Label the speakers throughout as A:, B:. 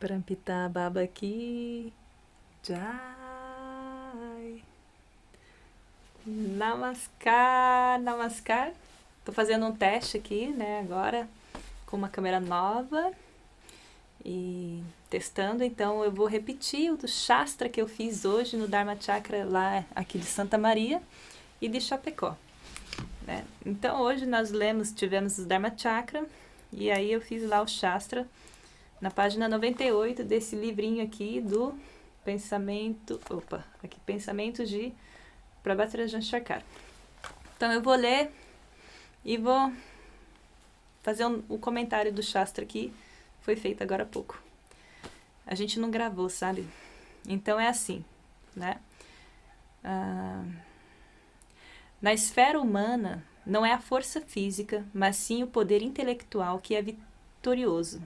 A: Parampita Babaki Jai. Namaskar, namaskar. Tô fazendo um teste aqui, né, agora com uma câmera nova e testando, então eu vou repetir o do Shastra que eu fiz hoje no Dharma Chakra lá aqui de Santa Maria e de Chapecó, né? Então hoje nós tivemos o Dharma Chakra e aí eu fiz lá o Shastra na página 98 desse livrinho aqui do Pensamentos de Prabhat Rajan Sarkar. Então eu vou ler e vou fazer o comentário do Shastra aqui, foi feito agora há pouco. A gente não gravou, sabe? Então é assim, né? Na esfera humana, não é a força física, mas sim o poder intelectual que é vitorioso.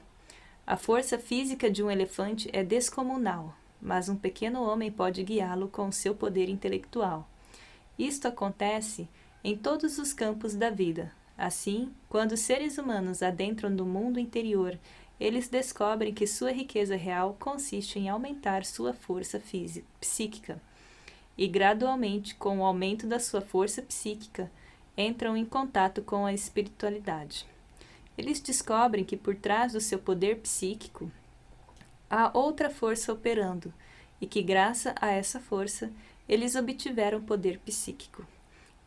A: A força física de um elefante é descomunal, mas um pequeno homem pode guiá-lo com o seu poder intelectual. Isto acontece em todos os campos da vida. Assim, quando os seres humanos adentram no mundo interior, eles descobrem que sua riqueza real consiste em aumentar sua força psíquica. E gradualmente, com o aumento da sua força psíquica, entram em contato com a espiritualidade. Eles descobrem que por trás do seu poder psíquico há outra força operando e que, graças a essa força, eles obtiveram poder psíquico.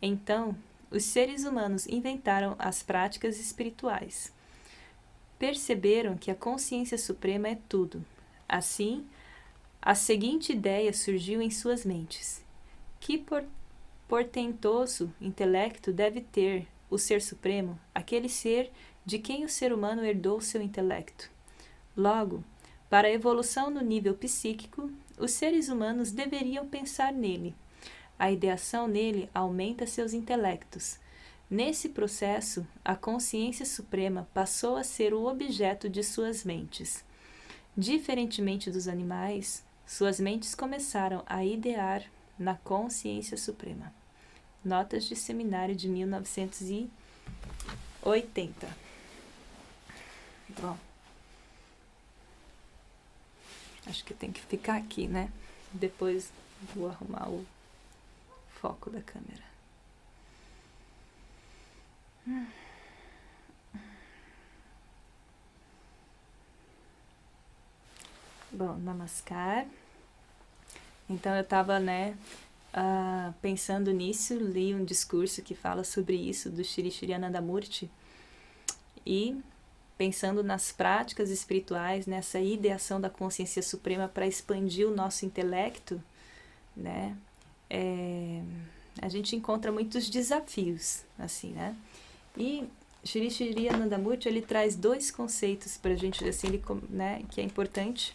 A: Então, os seres humanos inventaram as práticas espirituais. Perceberam que a consciência suprema é tudo. Assim, a seguinte ideia surgiu em suas mentes: que portentoso intelecto deve ter o Ser Supremo, aquele ser de quem o ser humano herdou seu intelecto? Logo, para a evolução no nível psíquico, os seres humanos deveriam pensar nele. A ideação nele aumenta seus intelectos. Nesse processo, a consciência suprema passou a ser o objeto de suas mentes. Diferentemente dos animais, suas mentes começaram a idear na consciência suprema. Notas de seminário de 1980. Bom, acho que tem que ficar aqui, né? Depois vou arrumar o foco da câmera. Bom, namaskar. Então eu estava, né, pensando nisso, li um discurso que fala sobre isso do Shri Shri Anandamurti e pensando nas práticas espirituais, nessa ideação da consciência suprema para expandir o nosso intelecto, né, a gente encontra muitos desafios, assim, né? E Shri Shri Anandamurti, ele traz dois conceitos para a gente, assim, né, que é importante,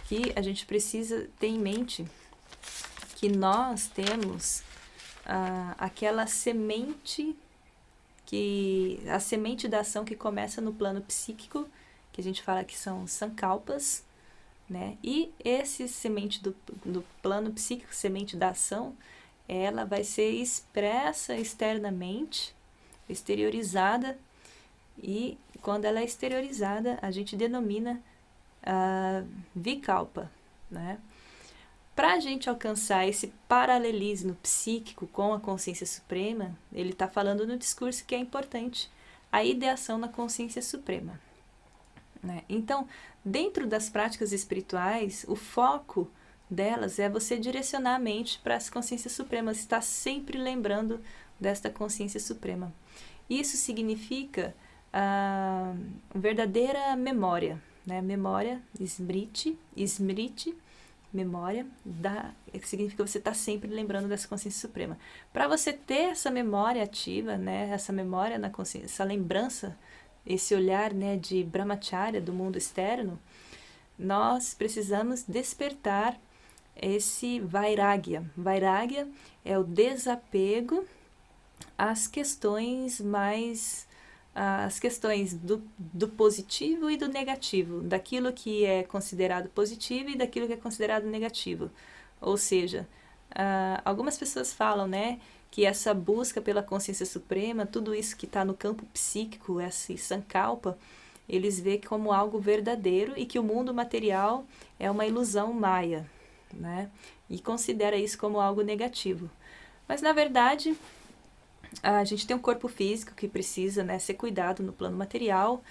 A: que a gente precisa ter em mente, que nós temos aquela semente, a semente da ação que começa no plano psíquico, que a gente fala que são sankalpas, né? E esse semente do plano psíquico, semente da ação, ela vai ser expressa externamente, exteriorizada, e quando ela é exteriorizada, a gente denomina Vikalpa, né? Para a gente alcançar esse paralelismo psíquico com a consciência suprema, ele está falando no discurso que é importante a ideação na consciência suprema, né? Então, dentro das práticas espirituais, o foco delas é você direcionar a mente para as consciências supremas, estar sempre lembrando desta consciência suprema. Isso significa verdadeira memória, né? Memória, smriti, memória, significa você estar sempre lembrando dessa consciência suprema. Para você ter essa memória ativa, né? Essa memória na consciência, essa lembrança, esse olhar, né, de brahmacharya, do mundo externo, nós precisamos despertar esse vairagya. Vairagya é o desapego às questões do positivo e do negativo, daquilo que é considerado positivo e daquilo que é considerado negativo. Ou seja, algumas pessoas falam, né, que essa busca pela consciência suprema, tudo isso que está no campo psíquico, esse sankalpa, eles veem como algo verdadeiro e que o mundo material é uma ilusão maia, né? E considera isso como algo negativo. Mas, na verdade, a gente tem um corpo físico que precisa, né, ser cuidado no plano material,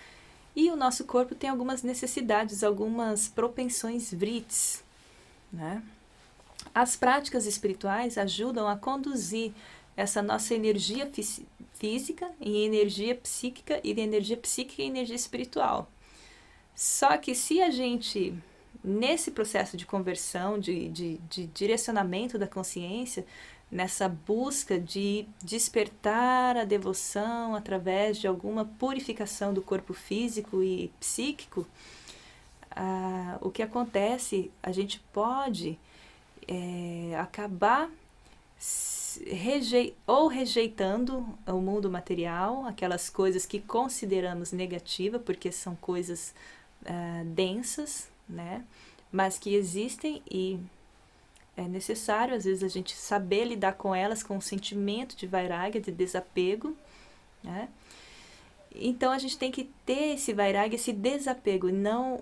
A: e o nosso corpo tem algumas necessidades, algumas propensões vrits, né? As práticas espirituais ajudam a conduzir essa nossa energia física em energia psíquica e de energia psíquica em energia espiritual. Só que se a gente, nesse processo de conversão, de direcionamento da consciência, nessa busca de despertar a devoção através de alguma purificação do corpo físico e psíquico, o que acontece, a gente pode acabar rejeitando o mundo material, aquelas coisas que consideramos negativas, porque são coisas densas, né? Mas que existem e é necessário, às vezes, a gente saber lidar com elas com um sentimento de vairagya, de desapego, né? Então, a gente tem que ter esse vairagya, esse desapego, e não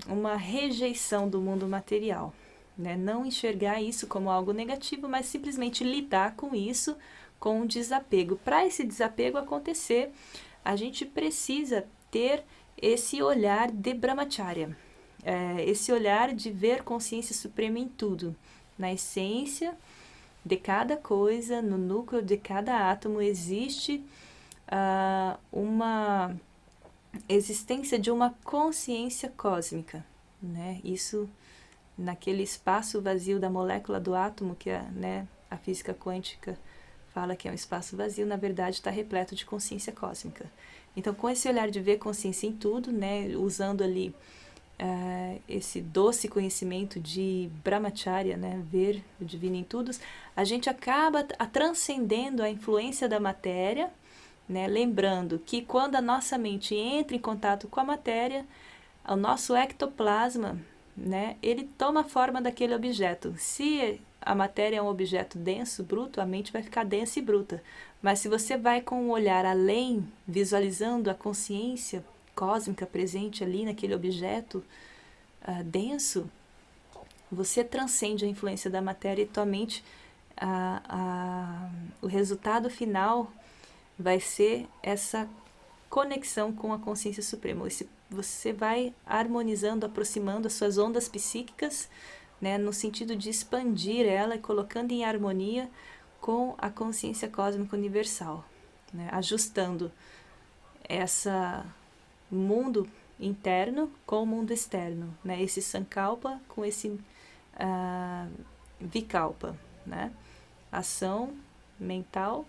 A: uma rejeição do mundo material, né? Não enxergar isso como algo negativo, mas simplesmente lidar com isso com um desapego. Para esse desapego acontecer, a gente precisa ter esse olhar de brahmacharya, esse olhar de ver consciência suprema em tudo. Na essência de cada coisa, no núcleo de cada átomo, existe uma existência de uma consciência cósmica, né? Isso naquele espaço vazio da molécula do átomo, que a física quântica fala que é um espaço vazio, na verdade está repleto de consciência cósmica. Então, com esse olhar de ver consciência em tudo, né, usando ali esse doce conhecimento de brahmacharya, né, ver o divino em tudo, a gente acaba transcendendo a influência da matéria, né, lembrando que quando a nossa mente entra em contato com a matéria, o nosso ectoplasma, né, ele toma a forma daquele objeto. Se a matéria é um objeto denso, bruto, a mente vai ficar densa e bruta. Mas se você vai com um olhar além, visualizando a consciência cósmica presente ali naquele objeto denso, você transcende a influência da matéria e tua mente, o resultado final vai ser essa conexão com a consciência suprema. Você vai harmonizando, aproximando as suas ondas psíquicas, né, no sentido de expandir ela e colocando em harmonia com a consciência cósmica universal, né, ajustando esse mundo interno com o mundo externo, né, esse sankalpa com esse vikalpa, né, ação mental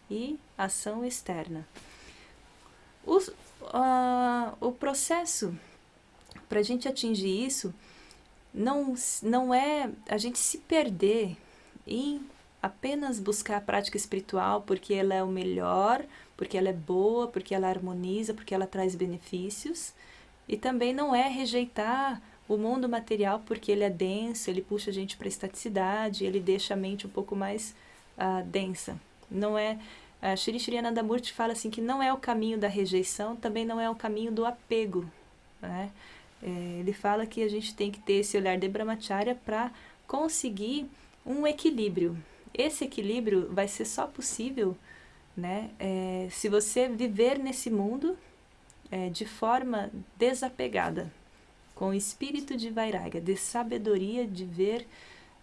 A: e ação externa. O processo para a gente atingir isso não é a gente se perder em apenas buscar a prática espiritual porque ela é o melhor, porque ela é boa, porque ela harmoniza, porque ela traz benefícios, e também não é rejeitar o mundo material porque ele é denso, ele puxa a gente para a estaticidade, ele deixa a mente um pouco mais densa. Não é. Shri Shri Anandamurti fala assim que não é o caminho da rejeição, também não é o caminho do apego, né? Ele fala que a gente tem que ter esse olhar de brahmacharya para conseguir um equilíbrio. Esse equilíbrio vai ser só possível, né, se você viver nesse mundo de forma desapegada, com o espírito de vairagya, de sabedoria, de ver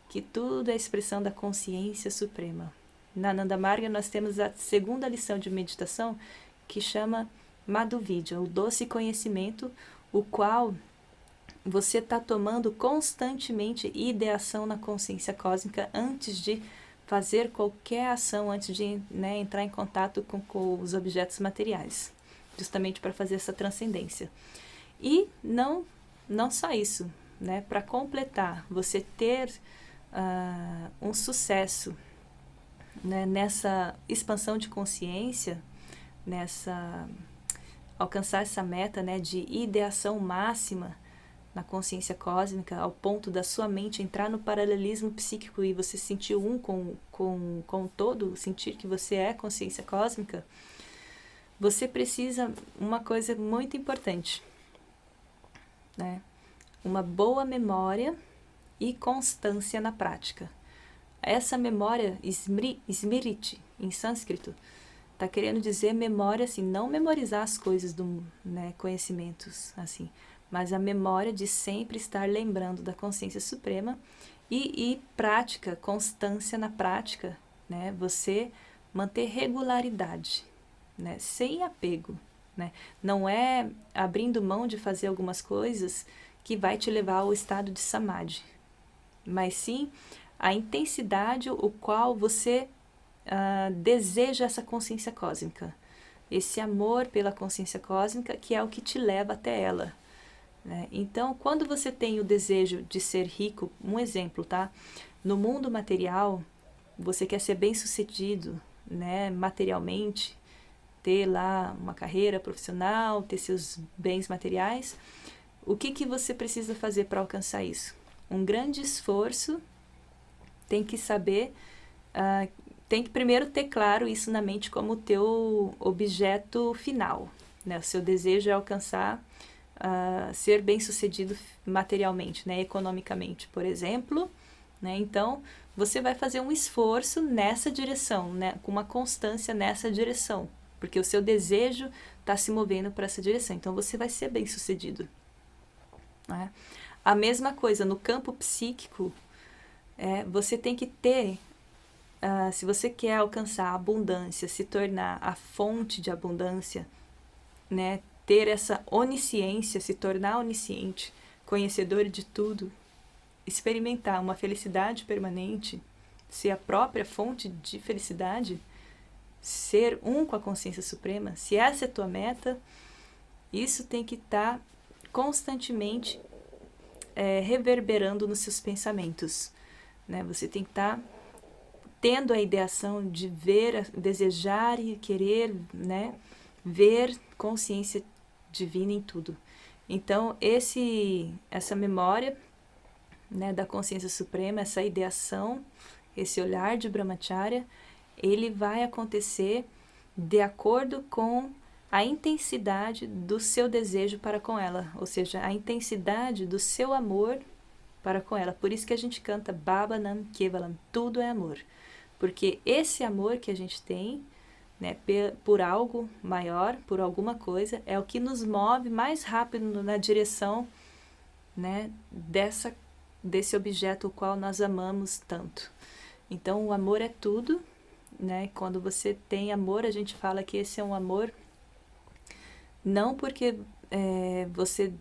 A: que tudo é expressão da consciência suprema. Na Ananda Marga nós temos a segunda lição de meditação que chama Madhuvidya, o doce conhecimento, o qual você está tomando constantemente ideação na consciência cósmica antes de fazer qualquer ação, antes de entrar em contato com os objetos materiais, justamente para fazer essa transcendência. E não só isso, né? Para completar, você ter um sucesso, né, nessa expansão de consciência, alcançar essa meta, né, de ideação máxima na consciência cósmica, ao ponto da sua mente entrar no paralelismo psíquico e você sentir com o todo, sentir que você é consciência cósmica, você precisa uma coisa muito importante, né? Uma boa memória e constância na prática. Essa memória, smriti, em sânscrito, está querendo dizer memória, assim, não memorizar as coisas do, né, conhecimentos, assim, mas a memória de sempre estar lembrando da consciência suprema e prática, constância na prática, né, você manter regularidade, né, sem apego, né, não é abrindo mão de fazer algumas coisas que vai te levar ao estado de samadhi, mas sim a intensidade o qual você deseja essa consciência cósmica, esse amor pela consciência cósmica que é o que te leva até ela, né? Então, quando você tem o desejo de ser rico, um exemplo, tá? No mundo material, você quer ser bem-sucedido, né, materialmente, ter lá uma carreira profissional, ter seus bens materiais. O que você precisa fazer para alcançar isso? Um grande esforço, tem que saber, tem que primeiro ter claro isso na mente como o teu objeto final, né? O seu desejo é alcançar, ser bem-sucedido materialmente, né? Economicamente, por exemplo, né? Então, você vai fazer um esforço nessa direção, né? Com uma constância nessa direção, porque o seu desejo está se movendo para essa direção, então você vai ser bem-sucedido, né? A mesma coisa no campo psíquico, você tem que ter, se você quer alcançar a abundância, se tornar a fonte de abundância, né, ter essa onisciência, se tornar onisciente, conhecedor de tudo, experimentar uma felicidade permanente, ser a própria fonte de felicidade, ser um com a consciência suprema, se essa é a tua meta, isso tem que estar constantemente reverberando nos seus pensamentos, né? Você tem que estar tendo a ideação de ver, desejar e querer, né, ver consciência divina em tudo. Então, essa memória, né, da consciência suprema, essa ideação, esse olhar de Brahmacharya, ele vai acontecer de acordo com a intensidade do seu desejo para com ela, ou seja, a intensidade do seu amor para com ela. Por isso que a gente canta Bhavanam Kevalam, tudo é amor. Porque esse amor que a gente tem, né, por algo maior, por alguma coisa, é o que nos move mais rápido na direção, né, desse objeto o qual nós amamos tanto. Então, o amor é tudo, né? Quando você tem amor, a gente fala que esse é um amor não porque você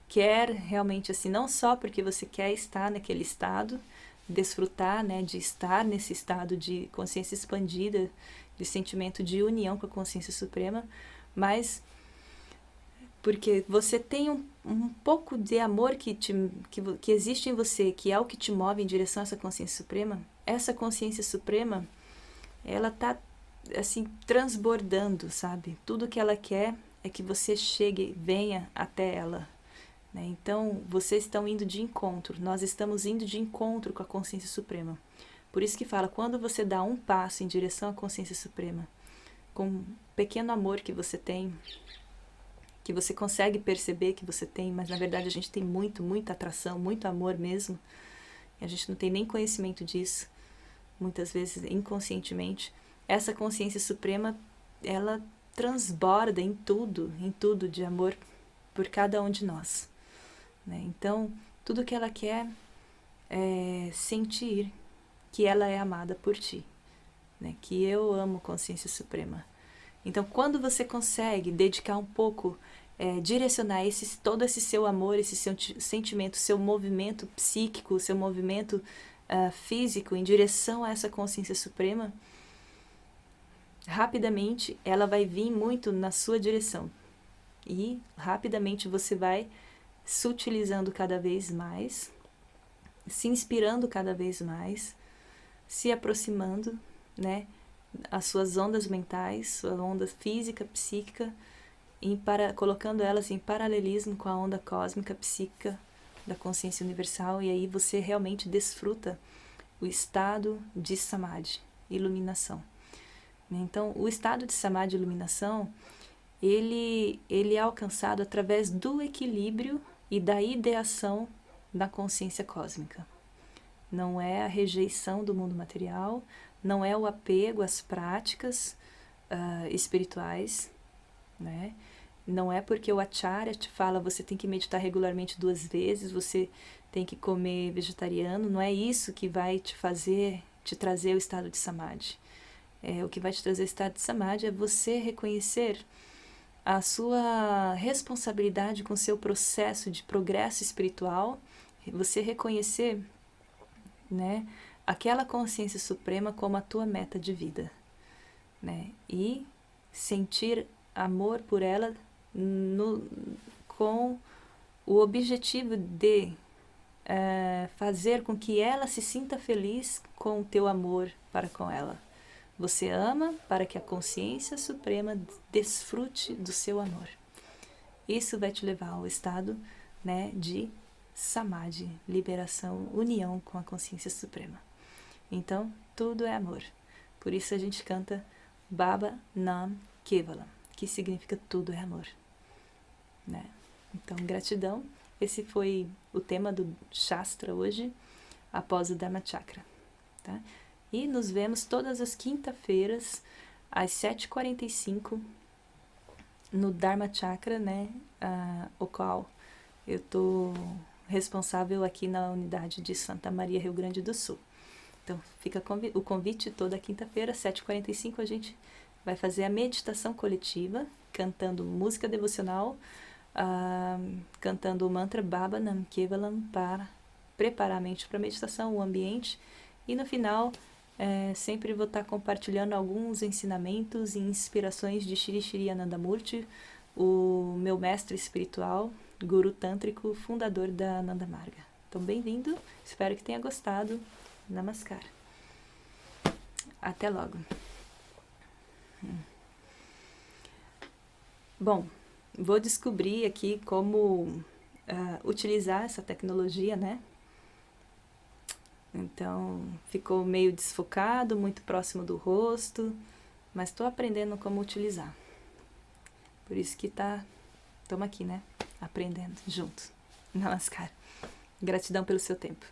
A: quer realmente assim, não só porque você quer estar naquele estado, desfrutar, né, de estar nesse estado de consciência expandida, de sentimento de união com a consciência suprema, mas porque você tem um pouco de amor que existe em você, que é o que te move em direção a essa consciência suprema. Essa consciência suprema, ela tá assim transbordando, sabe? Tudo que ela quer é que você chegue, venha até ela, né? Então, vocês estão indo de encontro, nós estamos indo de encontro com a consciência suprema. Por isso que fala, quando você dá um passo em direção à consciência suprema, com um pequeno amor que você tem, que você consegue perceber que você tem, mas na verdade a gente tem muita atração, muito amor mesmo, e a gente não tem nem conhecimento disso, muitas vezes inconscientemente. Essa consciência suprema, ela transborda em tudo de amor por cada um de nós, né? Então, tudo que ela quer é sentir que ela é amada por ti, né? Que eu amo consciência suprema. Então, quando você consegue dedicar um pouco, direcionar todo esse seu amor, esse seu sentimento, seu movimento psíquico, seu movimento físico em direção a essa consciência suprema, rapidamente ela vai vir muito na sua direção. E rapidamente você vai se utilizando cada vez mais, se inspirando cada vez mais, se aproximando, né, as suas ondas mentais, sua onda física, psíquica, colocando elas em paralelismo com a onda cósmica, psíquica da consciência universal, e aí você realmente desfruta o estado de samadhi, iluminação. Então, o estado de Samadhi, iluminação, ele é alcançado através do equilíbrio e da ideação da consciência cósmica. Não é a rejeição do mundo material, não é o apego às práticas espirituais, né? Não é porque o Acharya te fala você tem que meditar regularmente 2 vezes, você tem que comer vegetariano, não é isso que vai te trazer o estado de Samadhi. O que vai te trazer o estado de Samadhi é você reconhecer a sua responsabilidade com o seu processo de progresso espiritual, você reconhecer, né, aquela consciência suprema como a tua meta de vida, né, e sentir amor por ela com o objetivo de fazer com que ela se sinta feliz com o teu amor para com ela. Você ama para que a consciência suprema desfrute do seu amor. Isso vai te levar ao estado, né, de Samadhi, liberação, união com a consciência suprema. Então, tudo é amor. Por isso a gente canta Baba Nam Kevalam, que significa tudo é amor, né? Então, gratidão. Esse foi o tema do Shastra hoje, após o Dharma Chakra, tá? E nos vemos todas as quinta-feiras, às 7h45, no Dharma Chakra, né? O qual eu estou responsável aqui na unidade de Santa Maria, Rio Grande do Sul. Então, fica o convite toda quinta-feira, 7h45, a gente vai fazer a meditação coletiva, cantando música devocional, cantando o mantra Baba Nam Kevalam para preparar a mente para a meditação, o ambiente, e no final sempre vou estar compartilhando alguns ensinamentos e inspirações de Shri Shri Anandamurti, o meu mestre espiritual, guru tântrico, fundador da Ananda Marga. Então, bem-vindo, espero que tenha gostado. Namaskar. Até logo. Bom, vou descobrir aqui como utilizar essa tecnologia, né? Então, ficou meio desfocado, muito próximo do rosto, mas estou aprendendo como utilizar. Por isso que estamos aqui, né? Aprendendo juntos. Namaskar. Gratidão pelo seu tempo.